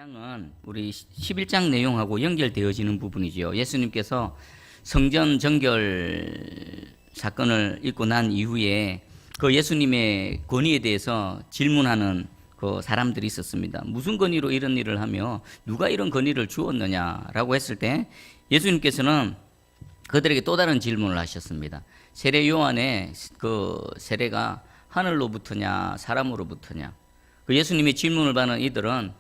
4장은 우리 11장 내용하고 연결되어지는 부분이죠. 예수님께서 성전 정결 사건을 읽고 난 이후에 그 예수님의 권위에 대해서 질문하는 그 사람들이 있었습니다. 무슨 권위로 이런 일을 하며 누가 이런 권위를 주었느냐라고 했을 때 예수님께서는 그들에게 또 다른 질문을 하셨습니다. 세례 요한의 그 세례가 하늘로부터냐 사람으로부터냐. 그 예수님의 질문을 받는 이들은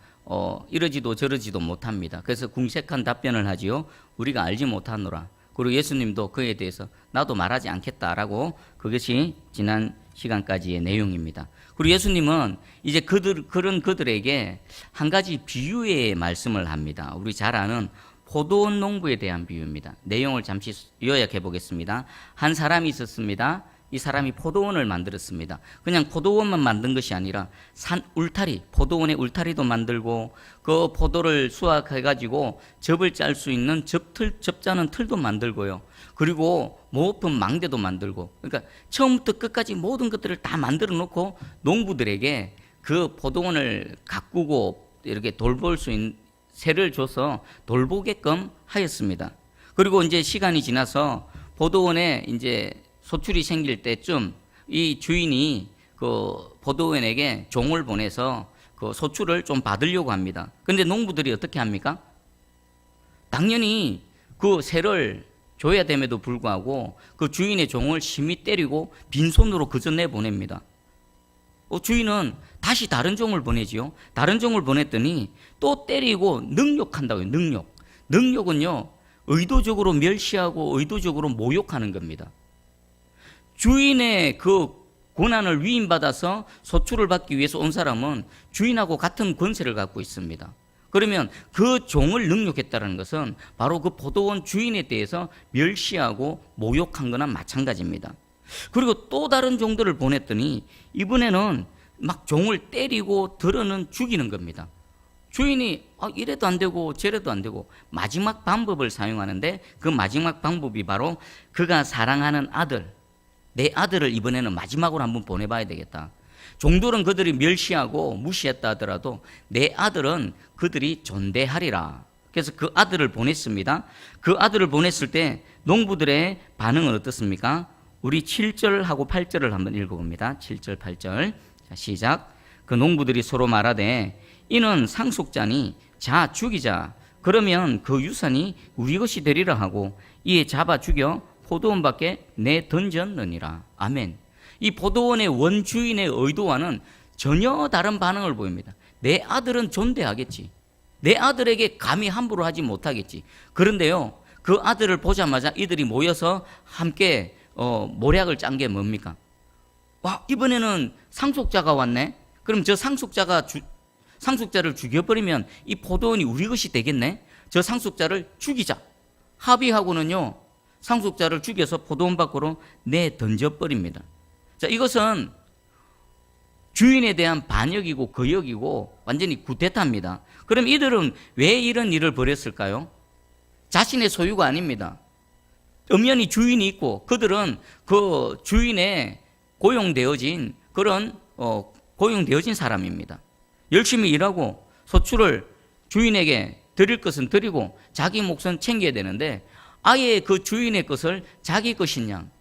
이러지도 저러지도 못합니다. 그래서 궁색한 답변을 하지요. 우리가 알지 못하노라. 그리고 예수님도 그에 대해서 나도 말하지 않겠다라고, 그것이 지난 시간까지의 내용입니다. 그리고 예수님은 이제 그런 그들에게 한 가지 비유의 말씀을 합니다. 우리 잘 아는 포도원 농부에 대한 비유입니다. 내용을 잠시 요약해 보겠습니다. 한 사람이 있었습니다. 이 사람이 포도원을 만들었습니다. 그냥 포도원만 만든 것이 아니라 산 울타리, 포도원의 울타리도 만들고 그 포도를 수확해가지고 즙을 짤 수 있는 즙자는 틀도 만들고요. 그리고 모품 망대도 만들고, 그러니까 처음부터 끝까지 모든 것들을 다 만들어 놓고 농부들에게 그 포도원을 가꾸고 이렇게 돌볼 수 있는 세를 줘서 돌보게끔 하였습니다. 그리고 이제 시간이 지나서 포도원에 이제 소출이 생길 때쯤 이 주인이 그 포도원에게 종을 보내서 그 소출을 좀 받으려고 합니다. 그런데 농부들이 어떻게 합니까? 당연히 그 세를 줘야 됨에도 불구하고 그 주인의 종을 심히 때리고 빈손으로 그저 내보냅니다. 주인은 다시 다른 종을 보내지요. 다른 종을 보냈더니 또 때리고 능욕한다고요. 능욕은요, 의도적으로 멸시하고 의도적으로 모욕하는 겁니다. 주인의 그 권한을 위임받아서 소출을 받기 위해서 온 사람은 주인하고 같은 권세를 갖고 있습니다. 그러면 그 종을 능욕했다는 것은 바로 그 포도원 주인에 대해서 멸시하고 모욕한 거나 마찬가지입니다. 그리고 또 다른 종들을 보냈더니 이번에는 막 종을 때리고 들어는 죽이는 겁니다. 주인이 이래도 안 되고 저래도 안 되고 마지막 방법을 사용하는데, 그 마지막 방법이 바로 그가 사랑하는 아들, 내 아들을 이번에는 마지막으로 한번 보내봐야 되겠다. 종들은 그들이 멸시하고 무시했다 하더라도 내 아들은 그들이 존대하리라. 그래서 그 아들을 보냈습니다. 그 아들을 보냈을 때 농부들의 반응은 어떻습니까? 우리 7절하고 8절을 한번 읽어봅니다. 7절 8절. 자, 시작. 그 농부들이 서로 말하되 이는 상속자니 자 죽이자. 그러면 그 유산이 우리 것이 되리라 하고 이에 잡아 죽여 포도원 밖에 내 던졌느니라. 아멘. 이 포도원의 원주인의 의도와는 전혀 다른 반응을 보입니다. 내 아들은 존대하겠지. 내 아들에게 감히 함부로 하지 못하겠지. 그런데요, 그 아들을 보자마자 이들이 모여서 함께 모략을 짠 게 뭡니까? 와, 이번에는 상속자가 왔네. 그럼 저 상속자를 죽여버리면 이 포도원이 우리 것이 되겠네. 저 상속자를 죽이자. 합의하고는요, 상속자를 죽여서 포도원 밖으로 내던져버립니다. 자, 이것은 주인에 대한 반역이고 거역이고 완전히 구태타입니다. 그럼 이들은 왜 이런 일을 벌였을까요? 자신의 소유가 아닙니다. 엄연히 주인이 있고 그들은 그 주인에 고용되어진 그런 고용되어진 사람입니다. 열심히 일하고 소출을 주인에게 드릴 것은 드리고 자기 몫은 챙겨야 되는데 아예 그 주인의 것을 자기 것인 양,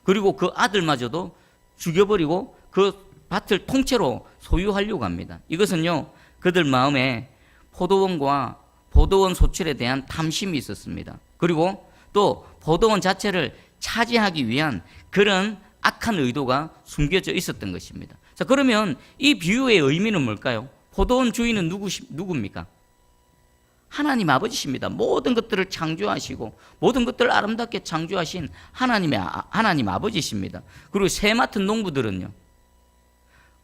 그리고 그 아들마저도 죽여버리고 그 밭을 통째로 소유하려고 합니다. 이것은요, 그들 마음에 포도원과 포도원 소출에 대한 탐심이 있었습니다. 그리고 또 포도원 자체를 차지하기 위한 그런 악한 의도가 숨겨져 있었던 것입니다. 자, 그러면 이 비유의 의미는 뭘까요? 포도원 주인은 누굽니까? 하나님 아버지십니다. 모든 것들을 창조하시고 모든 것들을 아름답게 창조하신 하나님 아버지십니다. 그리고 새 맡은 농부들은요,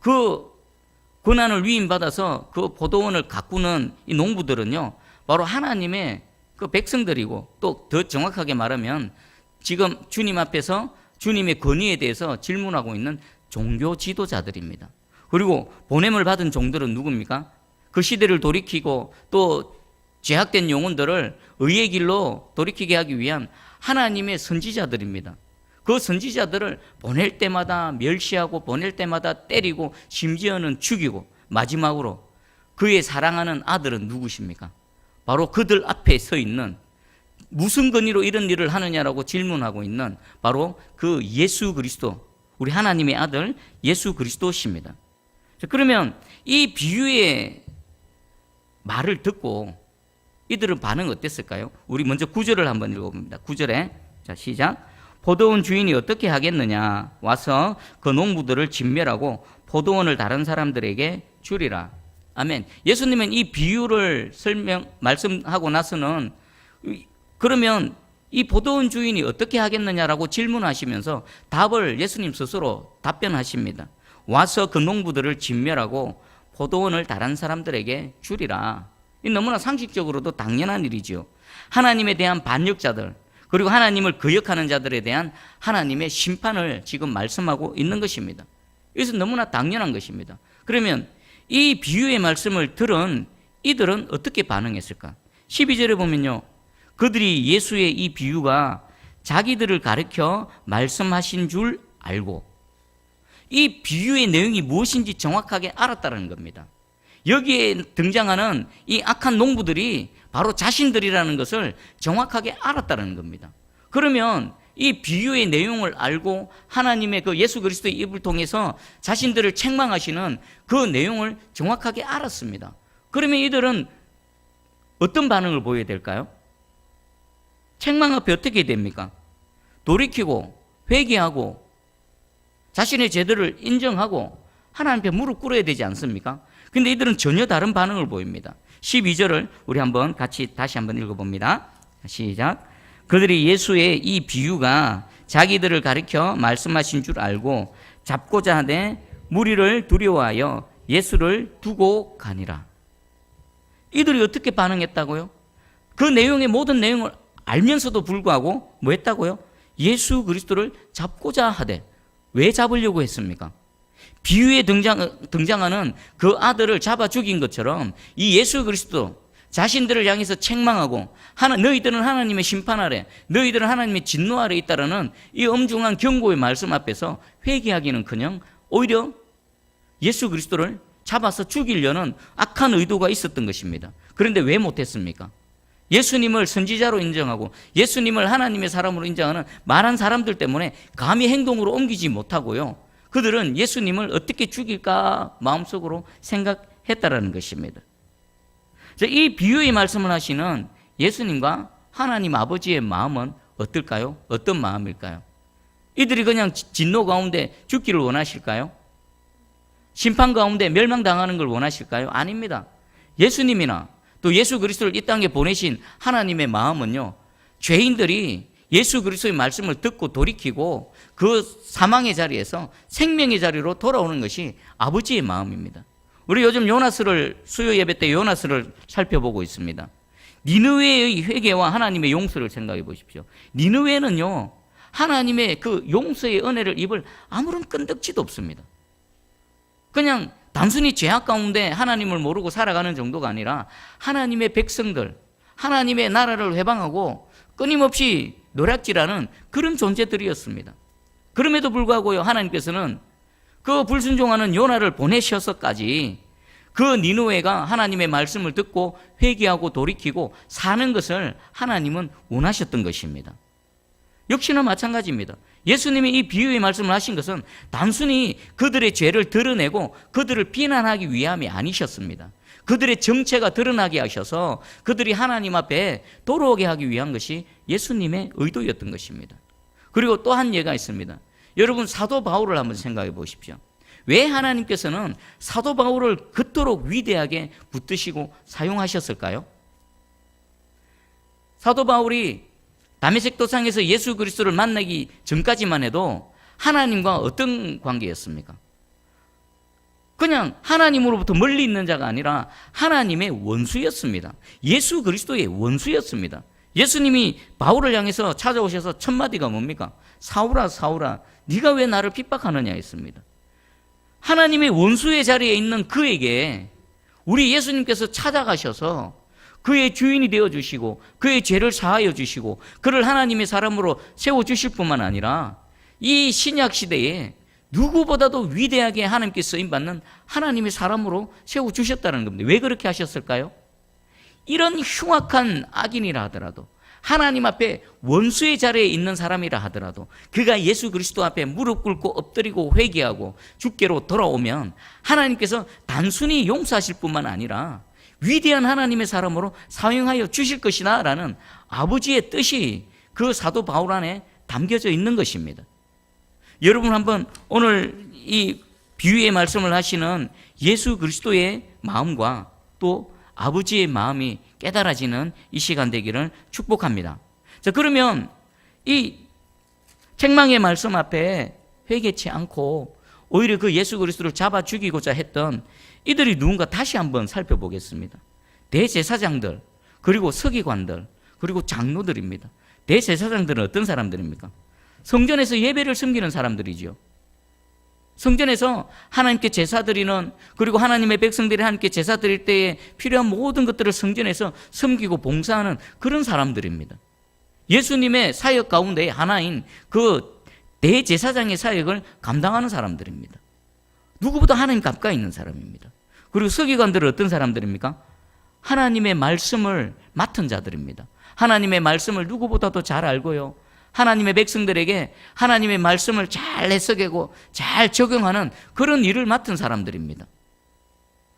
그 권한을 위임받아서 그 포도원을 가꾸는 이 농부들은요, 바로 하나님의 그 백성들이고, 또 더 정확하게 말하면 지금 주님 앞에서 주님의 권위에 대해서 질문하고 있는 종교 지도자들입니다. 그리고 보냄을 받은 종들은 누굽니까? 그 시대를 돌이키고 또 죄악된 영혼들을 의의 길로 돌이키게 하기 위한 하나님의 선지자들입니다. 그 선지자들을 보낼 때마다 멸시하고 보낼 때마다 때리고 심지어는 죽이고 마지막으로 그의 사랑하는 아들은 누구십니까? 바로 그들 앞에 서 있는, 무슨 권위로 이런 일을 하느냐라고 질문하고 있는 바로 그 예수 그리스도, 우리 하나님의 아들 예수 그리스도십니다. 그러면 이 비유의 말을 듣고 이들은 반응 어땠을까요? 우리 먼저 9절을 한번 읽어봅니다. 9절에 자 시작. 포도원 주인이 어떻게 하겠느냐? 와서 그 농부들을 진멸하고 포도원을 다른 사람들에게 주리라. 아멘. 예수님은 이 비유를 말씀하고 나서는 그러면 이 포도원 주인이 어떻게 하겠느냐라고 질문하시면서 답을 예수님 스스로 답변하십니다. 와서 그 농부들을 진멸하고 포도원을 다른 사람들에게 주리라. 이 너무나 상식적으로도 당연한 일이죠. 하나님에 대한 반역자들, 그리고 하나님을 거역하는 자들에 대한 하나님의 심판을 지금 말씀하고 있는 것입니다. 이것은 너무나 당연한 것입니다. 그러면 이 비유의 말씀을 들은 이들은 어떻게 반응했을까? 12절에 보면요, 그들이 예수의 이 비유가 자기들을 가르쳐 말씀하신 줄 알고 이 비유의 내용이 무엇인지 정확하게 알았다는 겁니다. 여기에 등장하는 이 악한 농부들이 바로 자신들이라는 것을 정확하게 알았다는 겁니다. 그러면 이 비유의 내용을 알고 하나님의 그 예수 그리스도의 입을 통해서 자신들을 책망하시는 그 내용을 정확하게 알았습니다. 그러면 이들은 어떤 반응을 보여야 될까요? 책망 앞에 어떻게 됩니까? 돌이키고 회개하고 자신의 죄들을 인정하고 하나님 앞에 무릎 꿇어야 되지 않습니까? 근데 이들은 전혀 다른 반응을 보입니다. 12절을 우리 한번 같이 다시 한번 읽어봅니다. 시작. 그들이 예수의 이 비유가 자기들을 가리켜 말씀하신 줄 알고 잡고자 하되 무리를 두려워하여 예수를 두고 가니라. 이들이 어떻게 반응했다고요? 그 내용의 모든 내용을 알면서도 불구하고 뭐 했다고요? 예수 그리스도를 잡고자 하되. 왜 잡으려고 했습니까? 비유에 등장하는 그 아들을 잡아 죽인 것처럼 이 예수 그리스도 자신들을 향해서 책망하고 너희들은 하나님의 심판 아래, 너희들은 하나님의 진노 아래 있다라는 이 엄중한 경고의 말씀 앞에서 회개하기는커녕 오히려 예수 그리스도를 잡아서 죽이려는 악한 의도가 있었던 것입니다. 그런데 왜 못했습니까? 예수님을 선지자로 인정하고 예수님을 하나님의 사람으로 인정하는 많은 사람들 때문에 감히 행동으로 옮기지 못하고요, 그들은 예수님을 어떻게 죽일까 마음속으로 생각했다라는 것입니다. 이 비유의 말씀을 하시는 예수님과 하나님 아버지의 마음은 어떨까요? 어떤 마음일까요? 이들이 그냥 진노 가운데 죽기를 원하실까요? 심판 가운데 멸망당하는 걸 원하실까요? 아닙니다. 예수님이나 또 예수 그리스도를 이 땅에 보내신 하나님의 마음은요, 죄인들이 예수 그리스도의 말씀을 듣고 돌이키고 그 사망의 자리에서 생명의 자리로 돌아오는 것이 아버지의 마음입니다. 우리 요즘 요나스를, 수요 예배 때 요나스를 살펴보고 있습니다. 니느웨의 회개와 하나님의 용서를 생각해 보십시오. 니느웨는요, 하나님의 그 용서의 은혜를 입을 아무런 끈덕지도 없습니다. 그냥 단순히 죄악 가운데 하나님을 모르고 살아가는 정도가 아니라 하나님의 백성들, 하나님의 나라를 회방하고 끊임없이 노략질하는 그런 존재들이었습니다. 그럼에도 불구하고요, 하나님께서는 그 불순종하는 요나를 보내셔서까지 그 니느웨가 하나님의 말씀을 듣고 회개하고 돌이키고 사는 것을 하나님은 원하셨던 것입니다. 역시나 마찬가지입니다. 예수님이 이 비유의 말씀을 하신 것은 단순히 그들의 죄를 드러내고 그들을 비난하기 위함이 아니셨습니다. 그들의 정체가 드러나게 하셔서 그들이 하나님 앞에 돌아오게 하기 위한 것이 예수님의 의도였던 것입니다. 그리고 또 한 예가 있습니다. 여러분, 사도 바울을 한번 생각해 보십시오. 왜 하나님께서는 사도 바울을 그토록 위대하게 붙드시고 사용하셨을까요? 사도 바울이 다메섹 도상에서 예수 그리스도를 만나기 전까지만 해도 하나님과 어떤 관계였습니까? 그냥 하나님으로부터 멀리 있는 자가 아니라 하나님의 원수였습니다. 예수 그리스도의 원수였습니다. 예수님이 바울을 향해서 찾아오셔서 첫 마디가 뭡니까? 사울아 사울아, 네가 왜 나를 핍박하느냐 했습니다. 하나님의 원수의 자리에 있는 그에게 우리 예수님께서 찾아가셔서 그의 주인이 되어주시고 그의 죄를 사하여 주시고 그를 하나님의 사람으로 세워주실 뿐만 아니라 이 신약시대에 누구보다도 위대하게 하나님께 쓰임받는 하나님의 사람으로 세워주셨다는 겁니다. 왜 그렇게 하셨을까요? 이런 흉악한 악인이라 하더라도, 하나님 앞에 원수의 자리에 있는 사람이라 하더라도, 그가 예수 그리스도 앞에 무릎 꿇고 엎드리고 회개하고 주께로 돌아오면 하나님께서 단순히 용서하실 뿐만 아니라 위대한 하나님의 사람으로 사용하여 주실 것이다 라는 아버지의 뜻이 그 사도 바울 안에 담겨져 있는 것입니다. 여러분 한번 오늘 이 비유의 말씀을 하시는 예수 그리스도의 마음과 또 아버지의 마음이 깨달아지는 이 시간 되기를 축복합니다. 자, 그러면 이 책망의 말씀 앞에 회개치 않고 오히려 그 예수 그리스도를 잡아 죽이고자 했던 이들이 누군가 다시 한번 살펴보겠습니다. 대제사장들, 그리고 서기관들, 그리고 장로들입니다. 대제사장들은 어떤 사람들입니까? 성전에서 예배를 섬기는 사람들이죠. 성전에서 하나님께 제사 드리는, 그리고 하나님의 백성들이 하나님께 제사 드릴 때에 필요한 모든 것들을 성전에서 섬기고 봉사하는 그런 사람들입니다. 예수님의 사역 가운데 하나인 그 대제사장의 사역을 감당하는 사람들입니다. 누구보다 하나님 가까이 있는 사람입니다. 그리고 서기관들은 어떤 사람들입니까? 하나님의 말씀을 맡은 자들입니다. 하나님의 말씀을 누구보다도 잘 알고요, 하나님의 백성들에게 하나님의 말씀을 잘 해석하고 잘 적용하는 그런 일을 맡은 사람들입니다.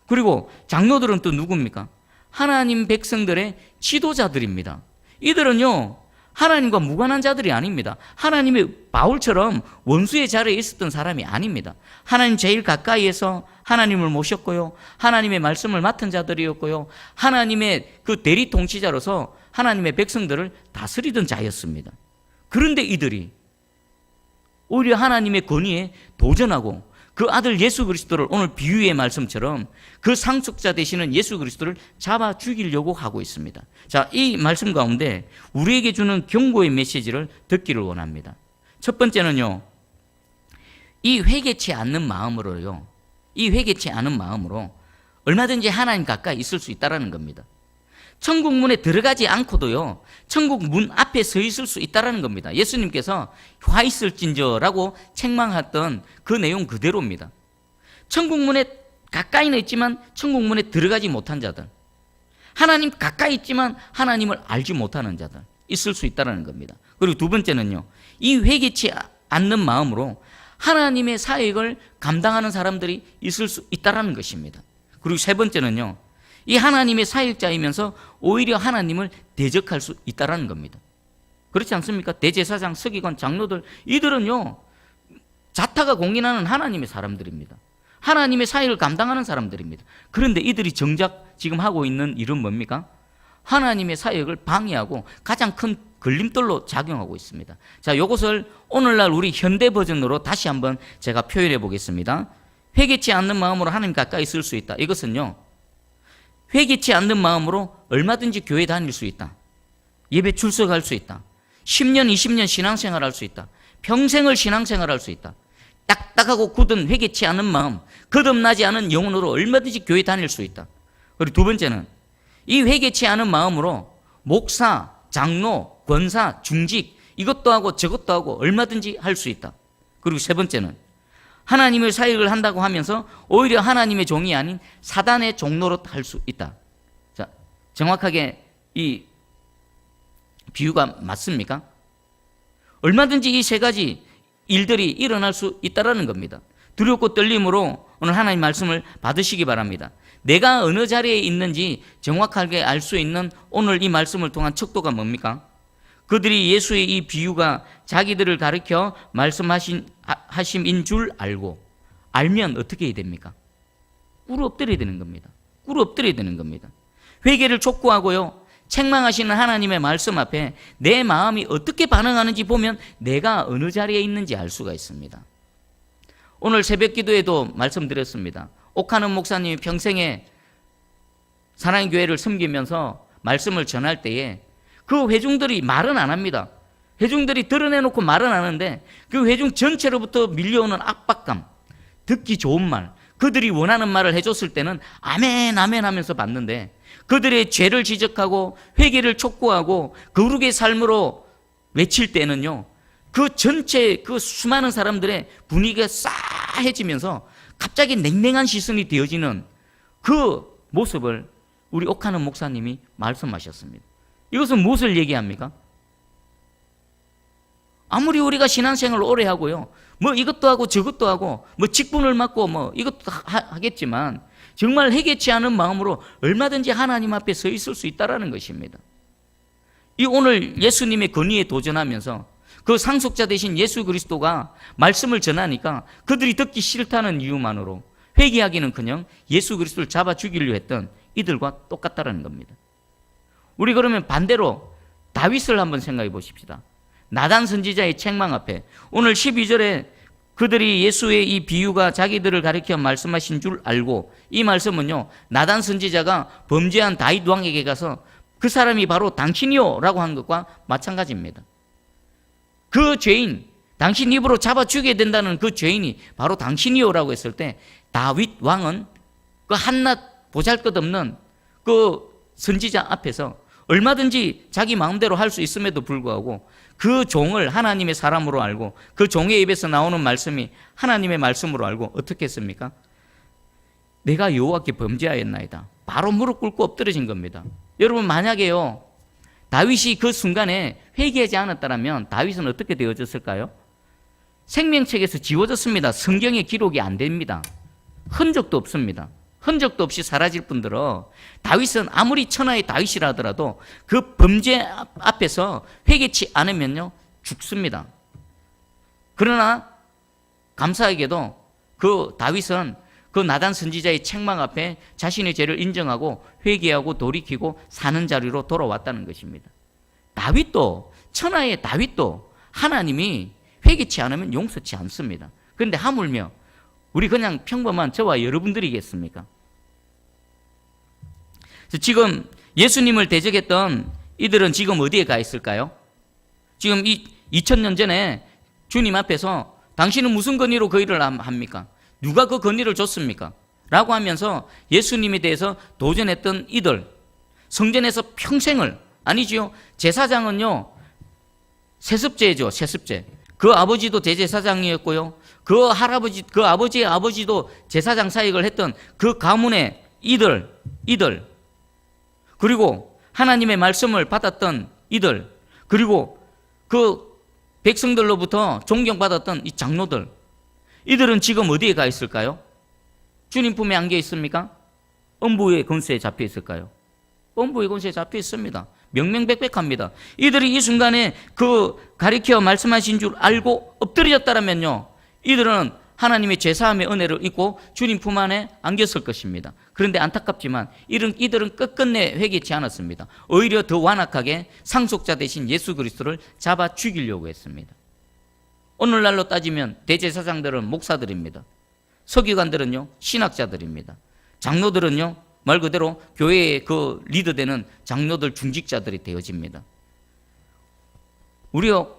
그리고 장로들은 또 누굽니까? 하나님 백성들의 지도자들입니다. 이들은요, 하나님과 무관한 자들이 아닙니다. 하나님의 바울처럼 원수의 자리에 있었던 사람이 아닙니다. 하나님 제일 가까이에서 하나님을 모셨고요, 하나님의 말씀을 맡은 자들이었고요, 하나님의 그 대리 통치자로서 하나님의 백성들을 다스리던 자였습니다. 그런데 이들이 오히려 하나님의 권위에 도전하고 그 아들 예수 그리스도를 오늘 비유의 말씀처럼 그 상속자 되시는 예수 그리스도를 잡아 죽이려고 하고 있습니다. 자, 이 말씀 가운데 우리에게 주는 경고의 메시지를 듣기를 원합니다. 첫 번째는요, 이 회개치 않는 마음으로요, 이 회개치 않은 마음으로 얼마든지 하나님 가까이 있을 수 있다는 겁니다. 천국 문에 들어가지 않고도요, 천국 문 앞에 서 있을 수 있다는 겁니다. 예수님께서 화 있을진저라고 책망했던 그 내용 그대로입니다. 천국 문에 가까이는 있지만 천국 문에 들어가지 못한 자들, 하나님 가까이 있지만 하나님을 알지 못하는 자들 있을 수 있다는 겁니다. 그리고 두 번째는요, 이 회개치 않는 마음으로 하나님의 사역을 감당하는 사람들이 있을 수 있다는 것입니다. 그리고 세 번째는요, 이 하나님의 사역자이면서 오히려 하나님을 대적할 수 있다는 겁니다. 그렇지 않습니까? 대제사장, 서기관, 장로들, 이들은요, 자타가 공인하는 하나님의 사람들입니다. 하나님의 사역을 감당하는 사람들입니다. 그런데 이들이 정작 지금 하고 있는 일은 뭡니까? 하나님의 사역을 방해하고 가장 큰 걸림돌로 작용하고 있습니다. 자, 이것을 오늘날 우리 현대 버전으로 다시 한번 제가 표현해 보겠습니다. 회개치 않는 마음으로 하나님 가까이 있을 수 있다. 이것은요, 회개치 않는 마음으로 얼마든지 교회 다닐 수 있다. 예배 출석할 수 있다. 10년, 20년 신앙생활 할 수 있다. 평생을 신앙생활 할 수 있다. 딱딱하고 굳은 회개치 않은 마음, 거듭나지 않은 영혼으로 얼마든지 교회 다닐 수 있다. 그리고 두 번째는 이 회개치 않은 마음으로 목사, 장로, 권사, 중직 이것도 하고 저것도 하고 얼마든지 할 수 있다. 그리고 세 번째는 하나님의 사역을 한다고 하면서 오히려 하나님의 종이 아닌 사단의 종로로 할 수 있다. 자, 정확하게 이 비유가 맞습니까? 얼마든지 이 세 가지 일들이 일어날 수 있다는 겁니다. 두렵고 떨림으로 오늘 하나님 말씀을 받으시기 바랍니다. 내가 어느 자리에 있는지 정확하게 알 수 있는 오늘 이 말씀을 통한 척도가 뭡니까? 그들이 예수의 이 비유가 자기들을 가르쳐 말씀하심인 줄 알면 어떻게 해야 됩니까? 꿇어 엎드려야 되는 겁니다. 꿇어 엎드려야 되는 겁니다. 회개를 촉구하고요, 책망하시는 하나님의 말씀 앞에 내 마음이 어떻게 반응하는지 보면 내가 어느 자리에 있는지 알 수가 있습니다. 오늘 새벽 기도에도 말씀드렸습니다. 옥하는 목사님이 평생에 사랑의 교회를 섬기면서 말씀을 전할 때에 그 회중들이 말은 안 합니다. 회중들이 드러내놓고 말은 안 하는데 그 회중 전체로부터 밀려오는 압박감, 듣기 좋은 말, 그들이 원하는 말을 해줬을 때는 아멘 아멘 하면서 받는데 그들의 죄를 지적하고 회개를 촉구하고 거룩의 삶으로 외칠 때는요, 그 전체 그 수많은 사람들의 분위기가 싸해지면서 갑자기 냉랭한 시선이 되어지는 그 모습을 우리 옥하는 목사님이 말씀하셨습니다. 이것은 무엇을 얘기합니까? 아무리 우리가 신앙생활을 오래 하고요, 뭐 이것도 하고 저것도 하고 뭐 직분을 맡고 뭐 이것도 하겠지만 정말 회개치 않은 마음으로 얼마든지 하나님 앞에 서 있을 수 있다라는 것입니다. 이 오늘 예수님의 권위에 도전하면서 그 상속자 되신 예수 그리스도가 말씀을 전하니까 그들이 듣기 싫다는 이유만으로 회개하기는커녕 예수 그리스도를 잡아 죽이려 했던 이들과 똑같다는 겁니다. 우리 그러면 반대로 다윗을 한번 생각해 보십시다. 나단 선지자의 책망 앞에 오늘 12절에 그들이 예수의 이 비유가 자기들을 가리켜 말씀하신 줄 알고, 이 말씀은요, 나단 선지자가 범죄한 다윗 왕에게 가서 그 사람이 바로 당신이요 라고 한 것과 마찬가지입니다. 그 죄인, 당신 입으로 잡아 죽여야 된다는 그 죄인이 바로 당신이요 라고 했을 때 다윗 왕은 그 한낱 보잘것없는 그 선지자 앞에서 얼마든지 자기 마음대로 할 수 있음에도 불구하고 그 종을 하나님의 사람으로 알고 그 종의 입에서 나오는 말씀이 하나님의 말씀으로 알고 어떻게 했습니까? 내가 여호와께 범죄하였나이다. 바로 무릎 꿇고 엎드러진 겁니다. 여러분, 만약에요 다윗이 그 순간에 회개하지 않았다면 다윗은 어떻게 되어졌을까요? 생명책에서 지워졌습니다. 성경에 기록이 안 됩니다. 흔적도 없습니다. 흔적도 없이 사라질 뿐더러 다윗은 아무리 천하의 다윗이라 하더라도 그 범죄 앞에서 회개치 않으면요 죽습니다. 그러나 감사하게도 그 다윗은 그 나단 선지자의 책망 앞에 자신의 죄를 인정하고 회개하고 돌이키고 사는 자리로 돌아왔다는 것입니다. 다윗도, 천하의 다윗도 하나님이 회개치 않으면 용서치 않습니다. 그런데 하물며 우리 그냥 평범한 저와 여러분들이겠습니까? 지금 예수님을 대적했던 이들은 지금 어디에 가 있을까요? 지금 2000년 전에 주님 앞에서 당신은 무슨 권위로 그 일을 합니까? 누가 그 권위를 줬습니까? 라고 하면서 예수님에 대해서 도전했던 이들, 성전에서 평생을, 아니지요, 제사장은요 세습제죠. 세습제. 그 아버지도 대제사장이었고요, 그 할아버지, 그 아버지의 아버지도 제사장 사역을 했던 그 가문의 이들, 그리고 하나님의 말씀을 받았던 이들, 그리고 그 백성들로부터 존경받았던 이 장로들, 이들은 지금 어디에 가 있을까요? 주님 품에 안겨 있습니까? 음부의 권세에 잡혀 있을까요? 음부의 권세에 잡혀 있습니다. 명명백백합니다. 이들이 이 순간에 그 가리켜 말씀하신 줄 알고 엎드려졌다면요, 이들은 하나님의 죄사함의 은혜를 입고 주님 품 안에 안겼을 것입니다. 그런데 안타깝지만 이들은 끝끝내 회개치 않았습니다. 오히려 더 완악하게 상속자 대신 예수 그리스도를 잡아 죽이려고 했습니다. 오늘날로 따지면 대제사장들은 목사들입니다. 서기관들은요 신학자들입니다. 장로들은요 말 그대로 교회의 그 리더되는 장로들, 중직자들이 되어집니다. 우리요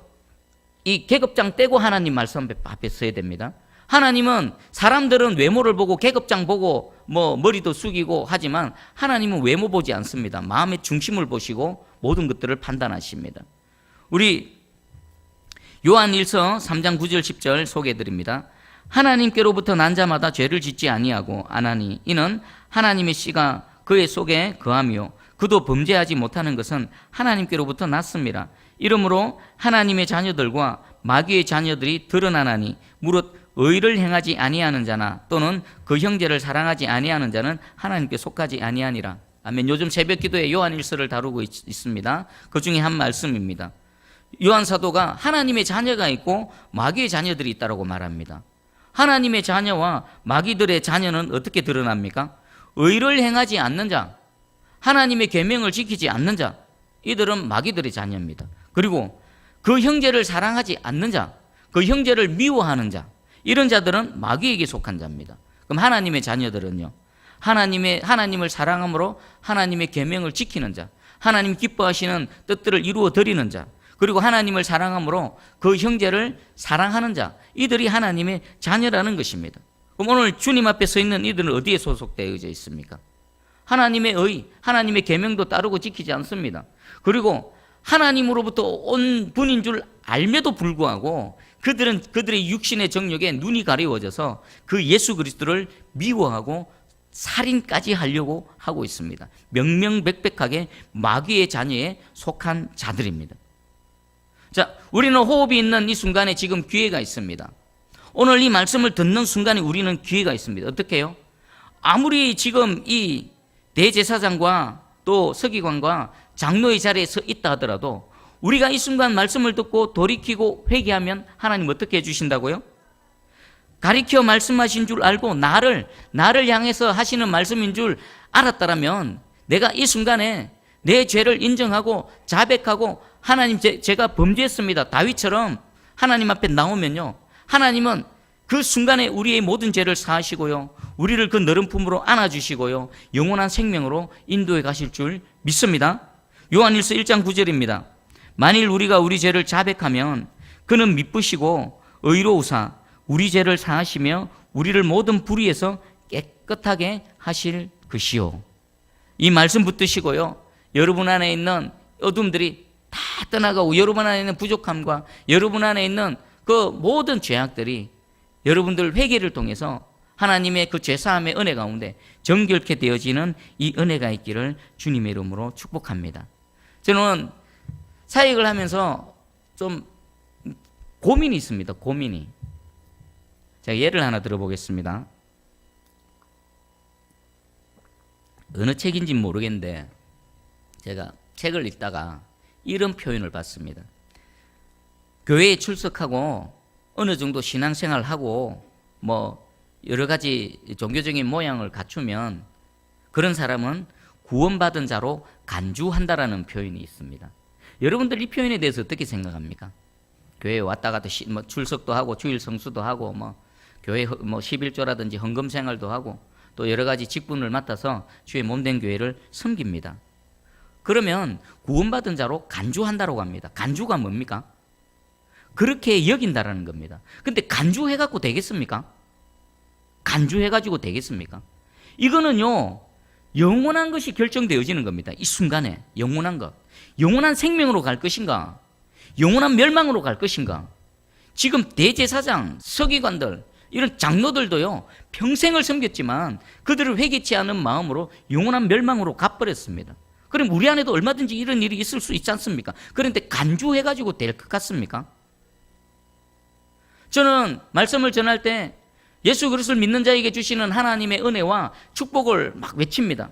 이 계급장 떼고 하나님 말씀 앞에 서야 됩니다. 하나님은, 사람들은 외모를 보고 계급장 보고 뭐 머리도 숙이고 하지만 하나님은 외모 보지 않습니다. 마음의 중심을 보시고 모든 것들을 판단하십니다. 우리 요한 1서 3장 9절 10절 소개해 드립니다. 하나님께로부터 난 자마다 죄를 짓지 아니하고 안 하니 이는 하나님의 씨가 그의 속에 거하며 그도 범죄하지 못하는 것은 하나님께로부터 났습니다. 이러므로 하나님의 자녀들과 마귀의 자녀들이 드러나나니 무릇 의를 행하지 아니하는 자나 또는 그 형제를 사랑하지 아니하는 자는 하나님께 속하지 아니하니라. 아멘. 요즘 새벽 기도에 요한 1서를 다루고 있습니다. 그 중에 한 말씀입니다. 요한 사도가 하나님의 자녀가 있고 마귀의 자녀들이 있다고 말합니다. 하나님의 자녀와 마귀들의 자녀는 어떻게 드러납니까? 의를 행하지 않는 자, 하나님의 계명을 지키지 않는 자, 이들은 마귀들의 자녀입니다. 그리고 그 형제를 사랑하지 않는 자, 그 형제를 미워하는 자, 이런 자들은 마귀에게 속한 자입니다. 그럼 하나님의 자녀들은요, 하나님을 사랑함으로 하나님의 계명을 지키는 자, 하나님 기뻐하시는 뜻들을 이루어 드리는 자, 그리고 하나님을 사랑함으로 그 형제를 사랑하는 자, 이들이 하나님의 자녀라는 것입니다. 그럼 오늘 주님 앞에 서 있는 이들은 어디에 소속되어 있습니까? 하나님의 의, 하나님의 계명도 따르고 지키지 않습니다. 그리고 하나님으로부터 온 분인 줄 알매도 불구하고 그들은 그들의 육신의 정욕에 눈이 가려워져서 그 예수 그리스도를 미워하고 살인까지 하려고 하고 있습니다. 명명백백하게 마귀의 자녀에 속한 자들입니다. 자, 우리는 호흡이 있는 이 순간에 지금 기회가 있습니다. 오늘 이 말씀을 듣는 순간에 우리는 기회가 있습니다. 어떻게 해요? 아무리 지금 이 대제사장과 또 서기관과 장로의 자리에 서 있다 하더라도 우리가 이 순간 말씀을 듣고 돌이키고 회개하면 하나님 어떻게 해주신다고요? 가리켜 말씀하신 줄 알고 나를 향해서 하시는 말씀인 줄 알았다라면 내가 이 순간에 내 죄를 인정하고 자백하고 하나님 제가 범죄했습니다. 다윗처럼 하나님 앞에 나오면요, 하나님은 그 순간에 우리의 모든 죄를 사하시고요, 우리를 그 너른 품으로 안아주시고요, 영원한 생명으로 인도해 가실 줄 믿습니다. 요한일서 1장 9절입니다. 만일 우리가 우리 죄를 자백하면 그는 미쁘시고 의로우사 우리 죄를 사하시며 우리를 모든 불의에서 깨끗하게 하실 것이요. 이 말씀 붙드시고요, 여러분 안에 있는 어둠들이 다 떠나가고 여러분 안에 있는 부족함과 여러분 안에 있는 그 모든 죄악들이 여러분들 회개를 통해서 하나님의 그 죄사함의 은혜 가운데 정결케 되어지는 이 은혜가 있기를 주님의 이름으로 축복합니다. 저는 사역을 하면서 좀 고민이 있습니다. 고민이. 제가 예를 하나 들어보겠습니다. 어느 책인지는 모르겠는데 제가 책을 읽다가 이런 표현을 봤습니다. 교회에 출석하고 어느 정도 신앙생활을 하고 뭐 여러 가지 종교적인 모양을 갖추면 그런 사람은 구원받은 자로 간주한다라는 표현이 있습니다. 여러분들 이 표현에 대해서 어떻게 생각합니까? 교회에 왔다 갔다 뭐 출석도 하고 주일 성수도 하고 뭐 교회 뭐 11조라든지 헌금 생활도 하고 또 여러 가지 직분을 맡아서 주의 몸된 교회를 섬깁니다. 그러면 구원받은 자로 간주한다고 합니다. 간주가 뭡니까? 그렇게 여긴다라는 겁니다. 근데 간주해갖고 되겠습니까? 간주해가지고 되겠습니까? 이거는요, 영원한 것이 결정되어지는 겁니다. 이 순간에 영원한 것, 영원한 생명으로 갈 것인가, 영원한 멸망으로 갈 것인가. 지금 대제사장, 서기관들, 이런 장로들도요, 평생을 섬겼지만 그들을 회개치 않은 마음으로 영원한 멸망으로 가버렸습니다. 그럼 우리 안에도 얼마든지 이런 일이 있을 수 있지 않습니까? 그런데 간주해가지고 될 것 같습니까? 저는 말씀을 전할 때 예수 그리스도를 믿는 자에게 주시는 하나님의 은혜와 축복을 막 외칩니다.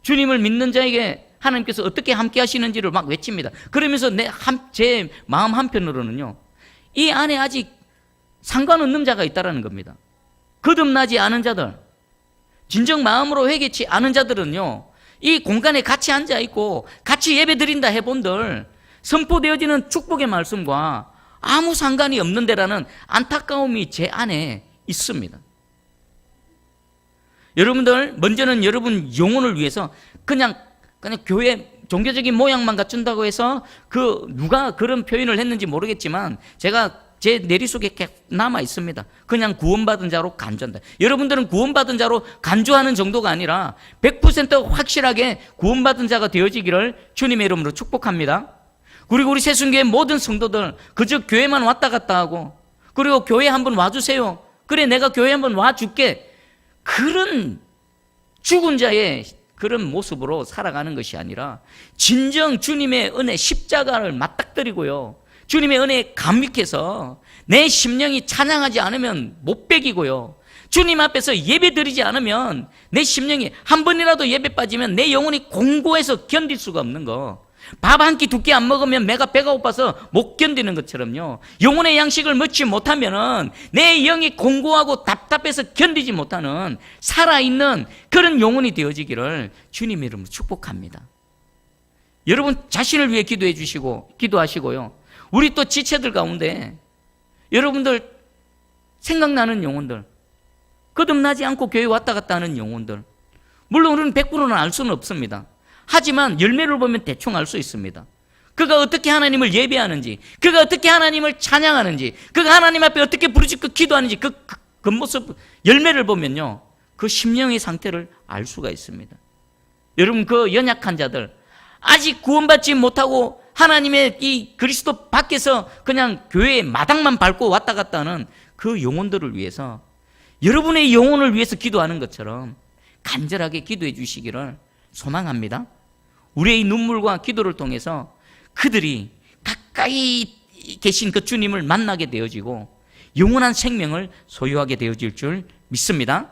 주님을 믿는 자에게 하나님께서 어떻게 함께 하시는지를 막 외칩니다. 그러면서 제 마음 한편으로는요, 이 안에 아직 상관없는 자가 있다는 겁니다. 거듭나지 않은 자들, 진정 마음으로 회개치 않은 자들은요, 이 공간에 같이 앉아있고 같이 예배 드린다 해본들 선포되어지는 축복의 말씀과 아무 상관이 없는 데라는 안타까움이 제 안에 있습니다. 여러분들, 먼저는 여러분 영혼을 위해서 그냥 교회 종교적인 모양만 갖춘다고 해서 누가 그런 표현을 했는지 모르겠지만 제가 제 내리 속에 남아 있습니다. 그냥 구원받은 자로 간주한다. 여러분들은 구원받은 자로 간주하는 정도가 아니라 100% 확실하게 구원받은 자가 되어지기를 주님의 이름으로 축복합니다. 그리고 우리 새순교회 모든 성도들 그저 교회만 왔다 갔다 하고, 그리고 교회 한번 와주세요, 그래 내가 교회 한번 와줄게, 그런 죽은 자의 그런 모습으로 살아가는 것이 아니라 진정 주님의 은혜 십자가를 맞닥뜨리고요, 주님의 은혜에 감격해서 내 심령이 찬양하지 않으면 못 배기고요, 주님 앞에서 예배 드리지 않으면 내 심령이 한 번이라도 예배 빠지면 내 영혼이 공고해서 견딜 수가 없는 거, 밥 한 끼 두 끼 안 먹으면 배가 고파서 못 견디는 것처럼요, 영혼의 양식을 먹지 못하면 내 영이 공고하고 답답해서 견디지 못하는 살아있는 그런 영혼이 되어지기를 주님의 이름으로 축복합니다. 여러분 자신을 위해 기도해 주시고 기도하시고요, 우리 또 지체들 가운데 여러분들 생각나는 영혼들, 거듭나지 않고 교회 왔다 갔다 하는 영혼들, 물론 우리는 100%는 알 수는 없습니다. 하지만 열매를 보면 대충 알 수 있습니다. 그가 어떻게 하나님을 예배하는지, 그가 어떻게 하나님을 찬양하는지, 그가 하나님 앞에 어떻게 부르짖고 기도하는지 그 모습, 열매를 보면요, 그 심령의 상태를 알 수가 있습니다. 여러분, 그 연약한 자들, 아직 구원받지 못하고 하나님의 이 그리스도 밖에서 그냥 교회 마당만 밟고 왔다 갔다 하는 그 영혼들을 위해서 여러분의 영혼을 위해서 기도하는 것처럼 간절하게 기도해 주시기를 소망합니다. 우리의 눈물과 기도를 통해서 그들이 가까이 계신 그 주님을 만나게 되어지고 영원한 생명을 소유하게 되어질 줄 믿습니다.